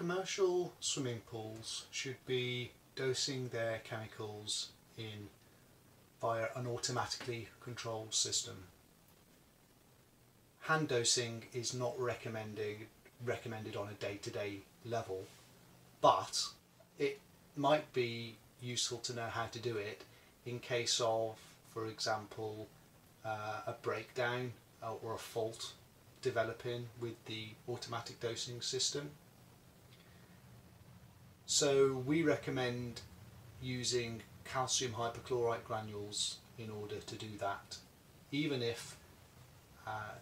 Commercial swimming pools should be dosing their chemicals in via an automatically controlled system. Hand dosing is not recommended on a day-to-day level, but it might be useful to know how to do it in case of, for example, a breakdown or a fault developing with the automatic dosing system. So we recommend using calcium hypochlorite granules in order to do that, even if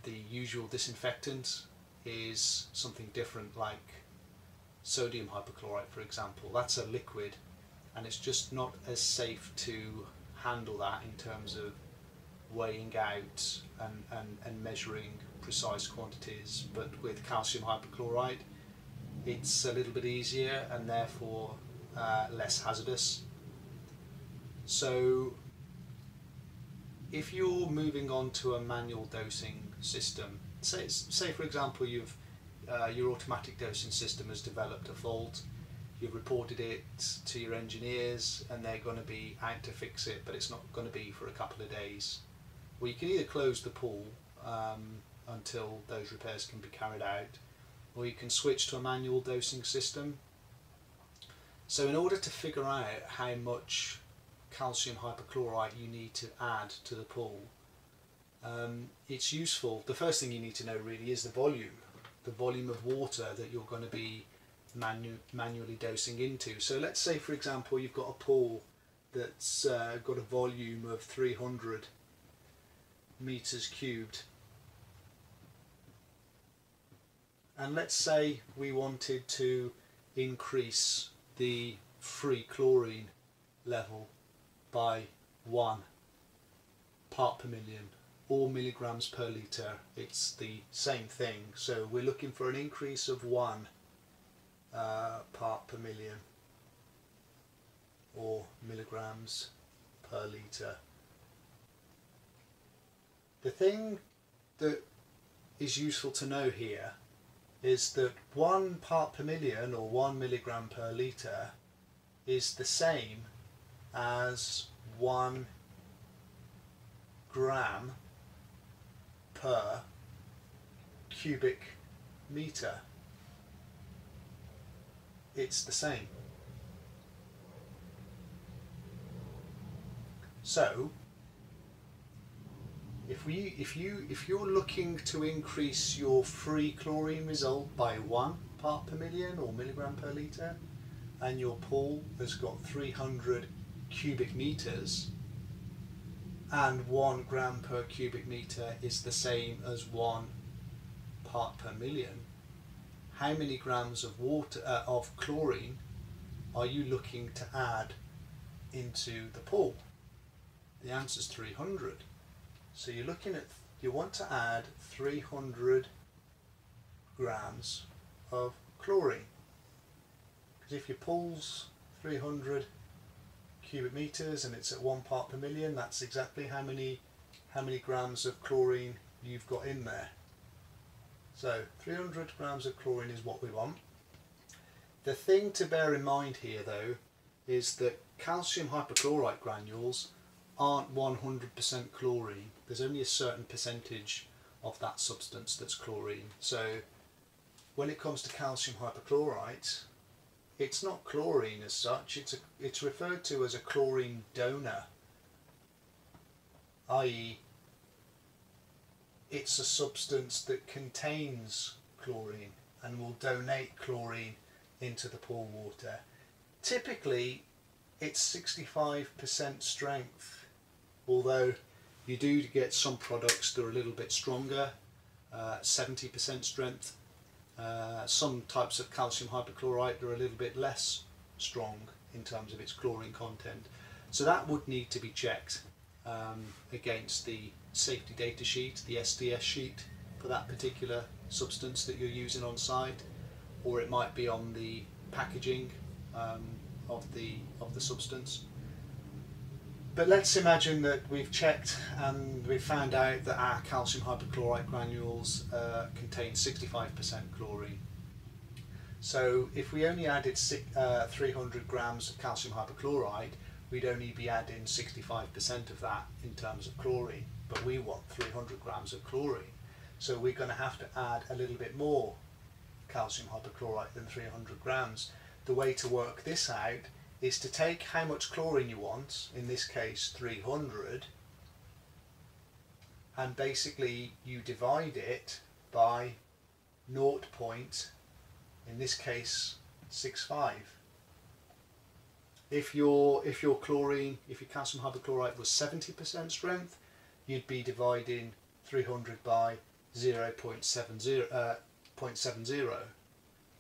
the usual disinfectant is something different, like sodium hypochlorite, for example. That's a liquid and it's just not as safe to handle that in terms of weighing out and measuring precise quantities. But with calcium hypochlorite it's a little bit easier and therefore less hazardous. So if you're moving on to a manual dosing system, say for example you've your automatic dosing system has developed a fault, you've reported it to your engineers and they're going to be out to fix it, but it's not going to be for a couple of days. Well, you can either close the pool until those repairs can be carried out, or you can switch to a manual dosing system. So in order to figure out how much calcium hypochlorite you need to add to the pool, it's useful. The first thing you need to know really is the volume of water that you're going to be manually dosing into. So let's say for example you've got a pool that's got a volume of 300 meters cubed, and let's say we wanted to increase the free chlorine level by 1 part per million or milligrams per litre. It's the same thing, so we're looking for an increase of 1 part per million or milligrams per litre. The thing that is useful to know here is that 1 part per million or 1 milligram per litre is the same as 1 gram per cubic metre. It's the same. So if you're looking to increase your free chlorine result by 1 part per million or milligram per litre, and your pool has got 300 cubic metres and 1 gram per cubic metre is the same as 1 part per million, how many grams of water of chlorine are you looking to add into the pool? The answer is 300. So you're looking at, you want to add 300 grams of chlorine, because if your pool's 300 cubic meters and it's at 1 part per million, that's exactly how many grams of chlorine you've got in there. So 300 grams of chlorine is what we want. The thing to bear in mind here though is that calcium hypochlorite granules aren't 100% chlorine. There's only a certain percentage of that substance that's chlorine. So when it comes to calcium hypochlorite, it's not chlorine as such, it's referred to as a chlorine donor, i.e. it's a substance that contains chlorine and will donate chlorine into the pool water. Typically it's 65% strength, although you do get some products that are a little bit stronger, 70% strength. Some types of calcium hypochlorite are a little bit less strong in terms of its chlorine content. So that would need to be checked against the safety data sheet, the SDS sheet for that particular substance that you're using on site, or it might be on the packaging of the substance. But let's imagine that we've checked and we've found out that our calcium hypochlorite granules contain 65% chlorine. So if we only added 300 grams of calcium hypochlorite, we'd only be adding 65% of that in terms of chlorine, but we want 300 grams of chlorine. So we're going to have to add a little bit more calcium hypochlorite than 300 grams. The way to work this out is to take how much chlorine you want, in this case 300, and basically you divide it by 0. In this case 65. If your calcium hypochlorite was 70% strength, you'd be dividing 300 by 0.70.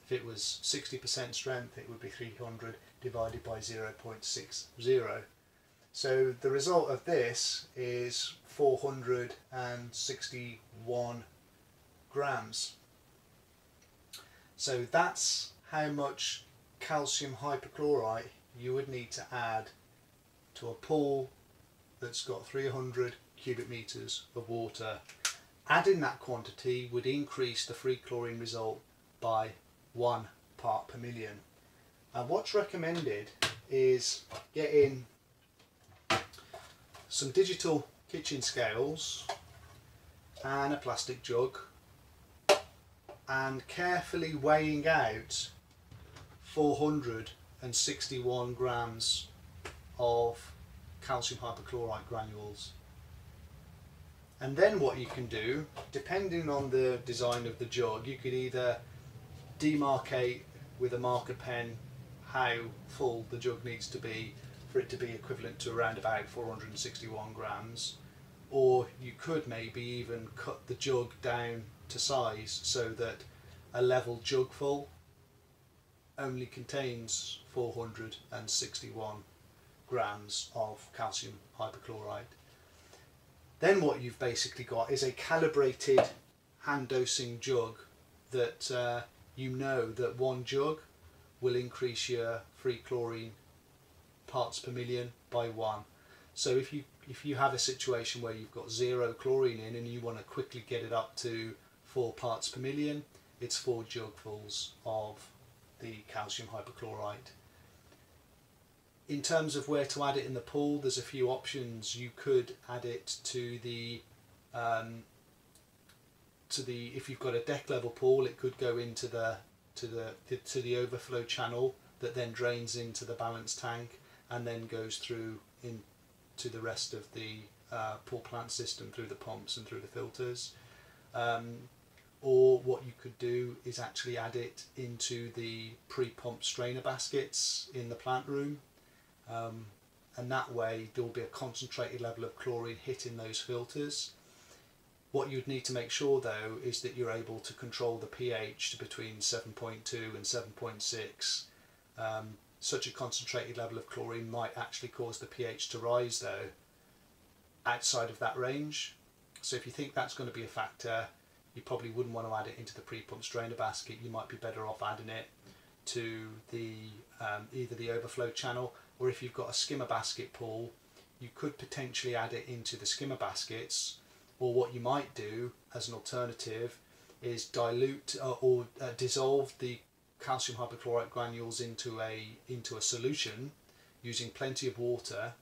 If it was 60% strength, it would be 300 divided by 0.60. So the result of this is 461 grams. So that's how much calcium hypochlorite you would need to add to a pool that's got 300 cubic meters of water. Adding that quantity would increase the free chlorine result by 1 part per million. And what's recommended is getting some digital kitchen scales and a plastic jug and carefully weighing out 461 grams of calcium hypochlorite granules. And then what you can do, depending on the design of the jug, you could either demarcate with a marker pen how full the jug needs to be for it to be equivalent to around about 461 grams, or you could maybe even cut the jug down to size so that a level jug full only contains 461 grams of calcium hypochlorite. Then what you've basically got is a calibrated hand dosing jug that you know that one jug will increase your free chlorine parts per million by 1. So if you have a situation where you've got 0 chlorine in and you want to quickly get it up to 4 parts per million, it's 4 jugfuls of the calcium hypochlorite. In terms of where to add it in the pool, there's a few options. You could add it to the if you've got a deck level pool, it could go into the overflow channel that then drains into the balance tank and then goes through into the rest of the pool plant system through the pumps and through the filters. Or what you could do is actually add it into the pre-pump strainer baskets in the plant room, and that way there will be a concentrated level of chlorine hitting those filters. What you'd need to make sure though is that you're able to control the pH to between 7.2 and 7.6. Such a concentrated level of chlorine might actually cause the pH to rise though outside of that range. So if you think that's going to be a factor, you probably wouldn't want to add it into the pre-pump strainer basket. You might be better off adding it to the either the overflow channel, or if you've got a skimmer basket pool, you could potentially add it into the skimmer baskets. Or what you might do as an alternative is dilute or dissolve the calcium hypochlorite granules into a solution using plenty of water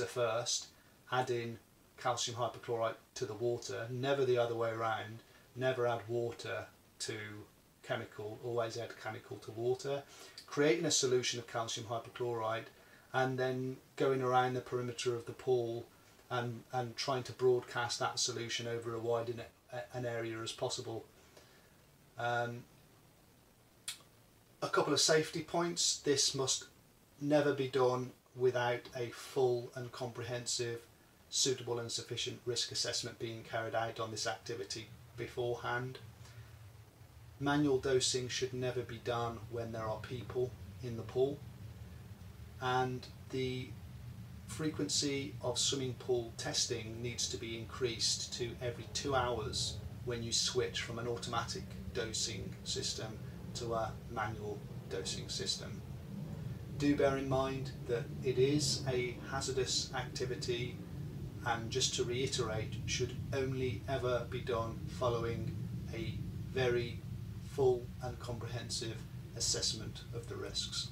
first, add in calcium hypochlorite to the water, never the other way around. Never add water to chemical, always add chemical to water, creating a solution of calcium hypochlorite and then going around the perimeter of the pool and trying to broadcast that solution over a wide an area as possible. A couple of safety points: this must never be done without a full and comprehensive, suitable and sufficient risk assessment being carried out on this activity beforehand. Manual dosing should never be done when there are people in the pool, and the frequency of swimming pool testing needs to be increased to every 2 hours when you switch from an automatic dosing system to a manual dosing system. Do bear in mind that it is a hazardous activity, and just to reiterate, should only ever be done following a very full and comprehensive assessment of the risks.